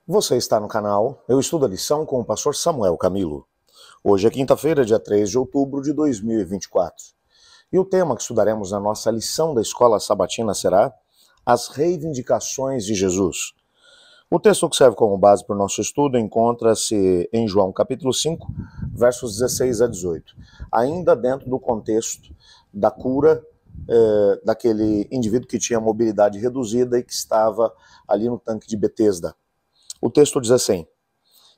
Você está no canal Eu Estudo a Lição com o pastor Samuel Camilo. Hoje é quinta-feira, dia 3 de outubro de 2024. E o tema que estudaremos na nossa lição da Escola Sabatina será As Reivindicações de Jesus. O texto que serve como base para o nosso estudo encontra-se em João capítulo 5, versos 16 a 18. Ainda dentro do contexto da cura daquele indivíduo que tinha mobilidade reduzida e que estava ali no tanque de Betesda. O texto diz assim: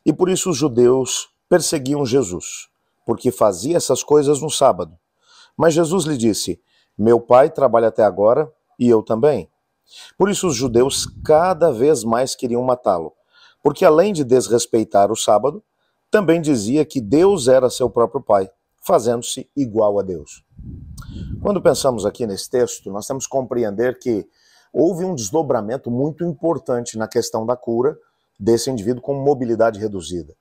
E por isso os judeus perseguiam Jesus, porque fazia essas coisas no sábado. Mas Jesus lhe disse: Meu pai trabalha até agora e eu também. Por isso os judeus cada vez mais queriam matá-lo, porque além de desrespeitar o sábado, também dizia que Deus era seu próprio pai, fazendo-se igual a Deus. Quando pensamos aqui nesse texto, nós temos que compreender que houve um desdobramento muito importante na questão da cura desse indivíduo com mobilidade reduzida.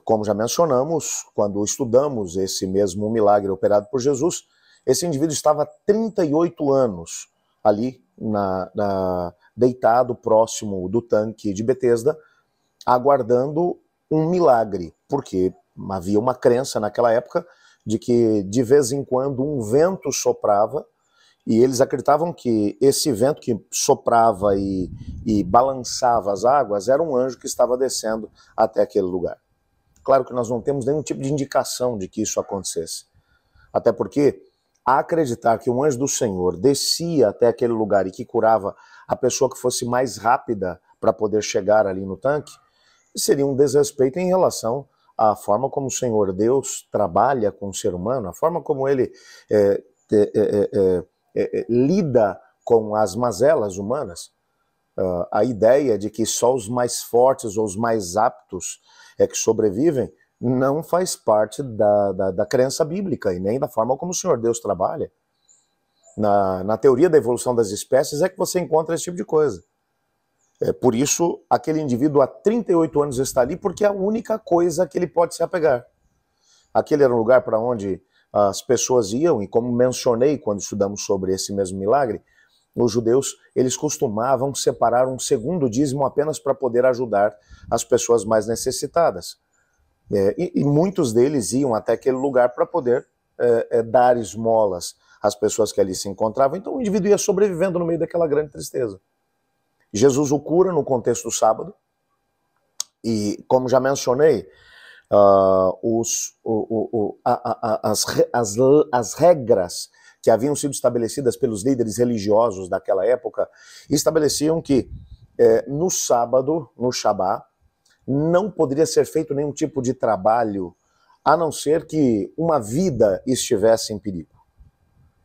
Como já mencionamos, quando estudamos esse mesmo milagre operado por Jesus, esse indivíduo estava há 38 anos ali deitado próximo do tanque de Betesda, aguardando um milagre, porque havia uma crença naquela época de que de vez em quando um vento soprava, e eles acreditavam que esse vento que soprava e balançava as águas era um anjo que estava descendo até aquele lugar. Claro que nós não temos nenhum tipo de indicação de que isso acontecesse. Até porque acreditar que um anjo do Senhor descia até aquele lugar e que curava a pessoa que fosse mais rápida para poder chegar ali no tanque, seria um desrespeito em relação à forma como o Senhor Deus trabalha com o ser humano, a forma como ele lida com as mazelas humanas. A ideia de que só os mais fortes ou os mais aptos que sobrevivem não faz parte da crença bíblica e nem da forma como o Senhor Deus trabalha. Na teoria da evolução das espécies é que você encontra esse tipo de coisa. Por isso, aquele indivíduo há 38 anos está ali porque é a única coisa que ele pode se apegar. Aquele era um lugar para onde as pessoas iam, e como mencionei quando estudamos sobre esse mesmo milagre, os judeus, eles costumavam separar um segundo dízimo apenas para poder ajudar as pessoas mais necessitadas. E muitos deles iam até aquele lugar para poder dar esmolas às pessoas que ali se encontravam. Então o indivíduo ia sobrevivendo no meio daquela grande tristeza. Jesus o cura no contexto do sábado, e como já mencionei, as regras que haviam sido estabelecidas pelos líderes religiosos daquela época estabeleciam que no sábado, no Shabá, não poderia ser feito nenhum tipo de trabalho, a não ser que uma vida estivesse em perigo.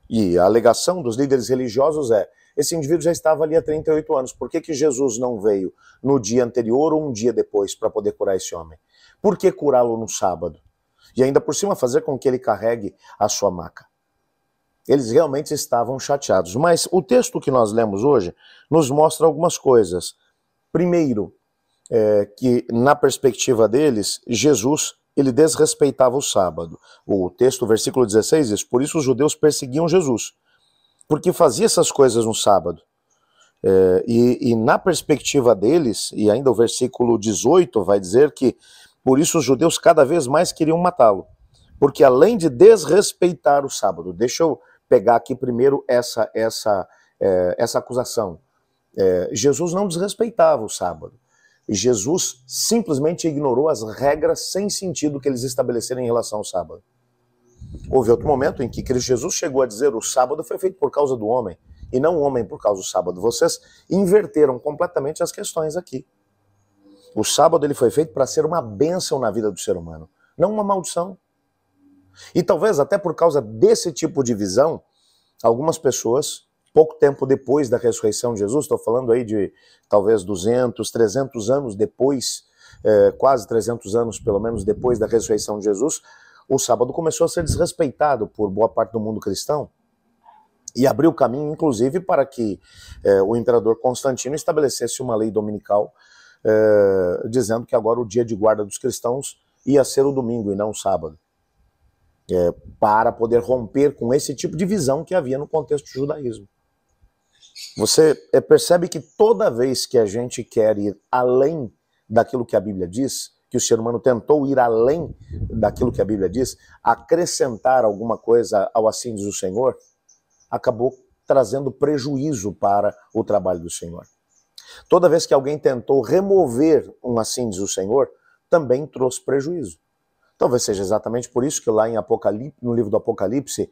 E a alegação dos líderes religiosos esse indivíduo já estava ali há 38 anos, por que Jesus não veio no dia anterior ou um dia depois para poder curar esse homem? Por que curá-lo no sábado? E ainda por cima fazer com que ele carregue a sua maca. Eles realmente estavam chateados. Mas o texto que nós lemos hoje nos mostra algumas coisas. Primeiro, que na perspectiva deles, Jesus, ele desrespeitava o sábado. O texto, versículo 16, diz: Por isso os judeus perseguiam Jesus, porque fazia essas coisas no sábado. E na perspectiva deles, e ainda o versículo 18 vai dizer que por isso os judeus cada vez mais queriam matá-lo, porque além de desrespeitar o sábado, deixa eu pegar aqui primeiro essa acusação. Jesus não desrespeitava o sábado. Jesus simplesmente ignorou as regras sem sentido que eles estabeleceram em relação ao sábado. Houve outro momento em que Cristo Jesus chegou a dizer: o sábado foi feito por causa do homem, e não o homem por causa do sábado. Vocês inverteram completamente as questões aqui. O sábado ele foi feito para ser uma bênção na vida do ser humano, não uma maldição. E talvez até por causa desse tipo de visão, algumas pessoas, pouco tempo depois da ressurreição de Jesus, estou falando aí de talvez 200, 300 anos depois, quase 300 anos pelo menos depois da ressurreição de Jesus, o sábado começou a ser desrespeitado por boa parte do mundo cristão. E abriu caminho, inclusive, para que o imperador Constantino estabelecesse uma lei dominical dizendo que agora o dia de guarda dos cristãos ia ser o domingo e não o sábado, para poder romper com esse tipo de visão que havia no contexto do judaísmo. Você percebe que toda vez que a gente quer ir além daquilo que a Bíblia diz, que o ser humano tentou ir além daquilo que a Bíblia diz, acrescentar alguma coisa ao assim diz o Senhor, acabou trazendo prejuízo para o trabalho do Senhor. Toda vez que alguém tentou remover um assim diz o Senhor, também trouxe prejuízo. Talvez seja exatamente por isso que lá em Apocalipse, no livro do Apocalipse,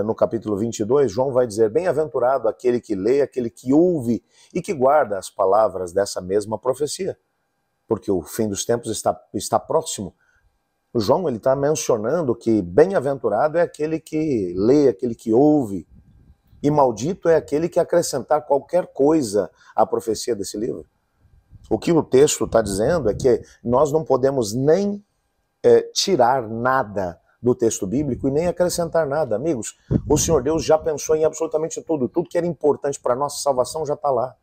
no capítulo 22, João vai dizer: bem-aventurado aquele que lê, aquele que ouve e que guarda as palavras dessa mesma profecia, porque o fim dos tempos está próximo. O João está mencionando que bem-aventurado é aquele que lê, aquele que ouve, e maldito é aquele que acrescentar qualquer coisa à profecia desse livro. O que o texto está dizendo é que nós não podemos nem tirar nada do texto bíblico e nem acrescentar nada. Amigos, o Senhor Deus já pensou em absolutamente tudo. Tudo que era importante para a nossa salvação já está lá.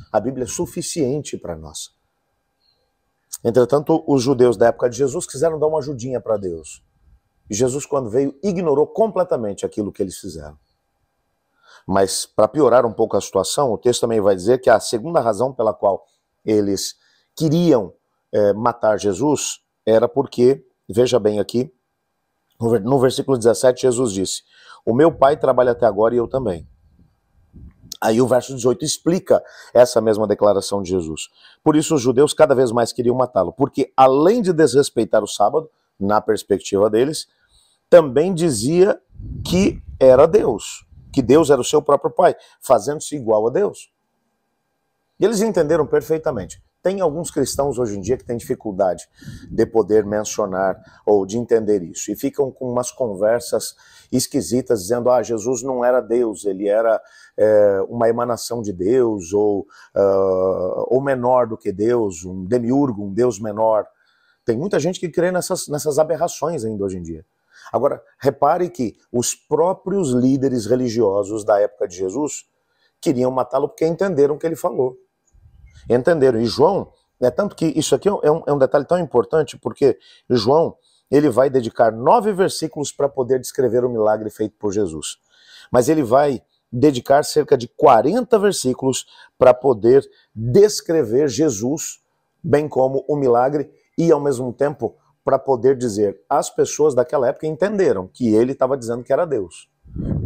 A Bíblia é suficiente para nós. Entretanto, os judeus da época de Jesus quiseram dar uma ajudinha para Deus. E Jesus, quando veio, ignorou completamente aquilo que eles fizeram. Mas, para piorar um pouco a situação, o texto também vai dizer que a segunda razão pela qual eles queriam matar Jesus era porque, veja bem aqui, no versículo 17, Jesus disse: o meu pai trabalha até agora e eu também. Aí o verso 18 explica essa mesma declaração de Jesus. Por isso os judeus cada vez mais queriam matá-lo, porque além de desrespeitar o sábado, na perspectiva deles, também dizia que era Deus, que Deus era o seu próprio pai, fazendo-se igual a Deus. E eles entenderam perfeitamente. Tem alguns cristãos hoje em dia que têm dificuldade de poder mencionar ou de entender isso. E ficam com umas conversas esquisitas dizendo: Jesus não era Deus, ele era uma emanação de Deus, ou menor do que Deus, um demiurgo, um Deus menor. Tem muita gente que crê nessas aberrações ainda hoje em dia. Agora, repare que os próprios líderes religiosos da época de Jesus queriam matá-lo porque entenderam o que ele falou. Entenderam? E João, tanto que isso aqui é um detalhe tão importante, porque João, ele vai dedicar 9 versículos para poder descrever o milagre feito por Jesus. Mas ele vai dedicar cerca de 40 versículos para poder descrever Jesus, bem como o milagre, e ao mesmo tempo para poder dizer: as pessoas daquela época entenderam que ele estava dizendo que era Deus.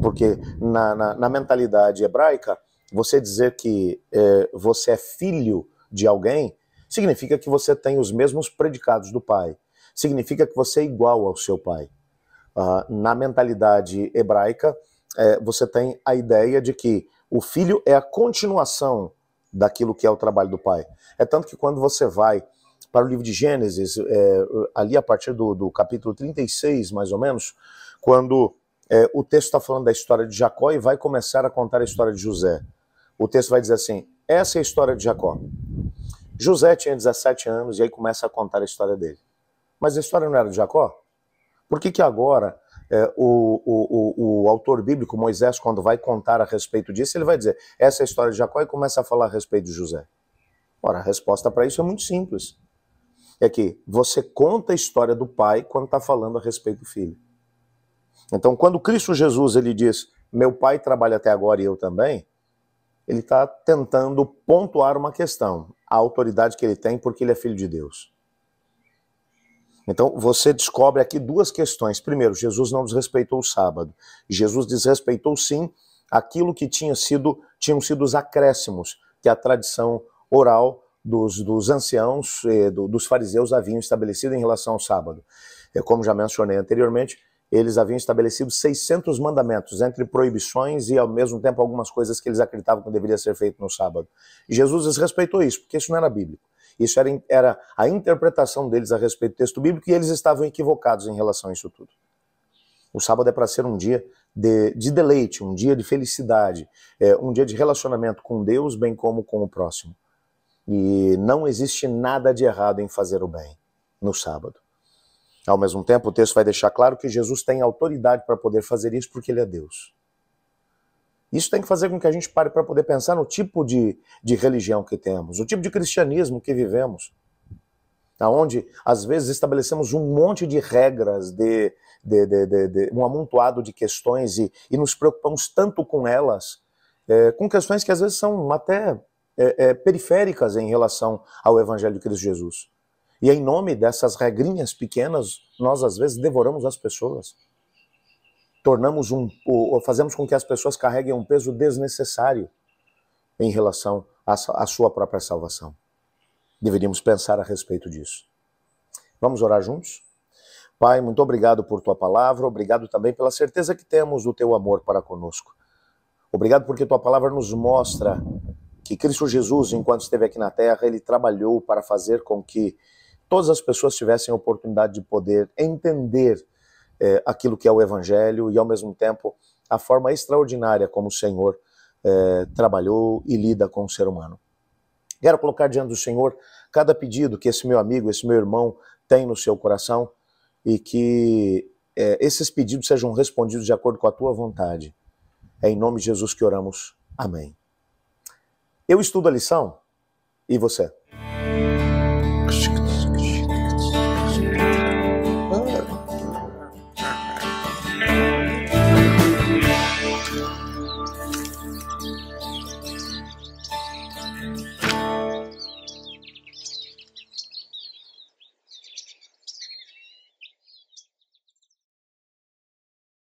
Porque na mentalidade hebraica, você dizer que você é filho de alguém significa que você tem os mesmos predicados do pai. Significa que você é igual ao seu pai. Na mentalidade hebraica, você tem a ideia de que o filho é a continuação daquilo que é o trabalho do pai. É tanto que quando você vai para o livro de Gênesis, ali a partir do capítulo 36, mais ou menos, quando o texto está falando da história de Jacó e vai começar a contar a história de José. O texto vai dizer assim: essa é a história de Jacó. José tinha 17 anos e aí começa a contar a história dele. Mas a história não era de Jacó? Por que agora o autor bíblico, Moisés, quando vai contar a respeito disso, ele vai dizer: essa é a história de Jacó, e começa a falar a respeito de José? Ora, a resposta para isso é muito simples. É que você conta a história do pai quando está falando a respeito do filho. Então, quando Cristo Jesus ele diz: meu pai trabalha até agora e eu também, ele está tentando pontuar uma questão: a autoridade que ele tem porque ele é filho de Deus. Então, você descobre aqui duas questões. Primeiro, Jesus não desrespeitou o sábado. Jesus desrespeitou, sim, aquilo que tinham sido os acréscimos que a tradição oral dos anciãos, dos fariseus, haviam estabelecido em relação ao sábado. Como já mencionei anteriormente, eles haviam estabelecido 600 mandamentos, entre proibições e, ao mesmo tempo, algumas coisas que eles acreditavam que deveria ser feito no sábado. E Jesus desrespeitou isso, porque isso não era bíblico. Isso era a interpretação deles a respeito do texto bíblico, e eles estavam equivocados em relação a isso tudo. O sábado é para ser um dia de deleite, um dia de felicidade, um dia de relacionamento com Deus, bem como com o próximo. E não existe nada de errado em fazer o bem no sábado. Ao mesmo tempo, o texto vai deixar claro que Jesus tem autoridade para poder fazer isso porque ele é Deus. Isso tem que fazer com que a gente pare para poder pensar no tipo de religião que temos, o tipo de cristianismo que vivemos, onde às vezes estabelecemos um monte de regras, um amontoado de questões e nos preocupamos tanto com elas com questões que às vezes são até periféricas em relação ao Evangelho de Cristo Jesus. E em nome dessas regrinhas pequenas, nós às vezes devoramos as pessoas. Fazemos com que as pessoas carreguem um peso desnecessário em relação à sua própria salvação. Deveríamos pensar a respeito disso. Vamos orar juntos? Pai, muito obrigado por tua palavra, obrigado também pela certeza que temos do teu amor para conosco. Obrigado porque tua palavra nos mostra que Cristo Jesus, enquanto esteve aqui na terra, ele trabalhou para fazer com que todas as pessoas tivessem a oportunidade de poder entender aquilo que é o Evangelho e, ao mesmo tempo, a forma extraordinária como o Senhor trabalhou e lida com o ser humano. Quero colocar diante do Senhor cada pedido que esse meu amigo, esse meu irmão tem no seu coração e que esses pedidos sejam respondidos de acordo com a tua vontade. É em nome de Jesus que oramos. Amém. Eu estudo a lição e você?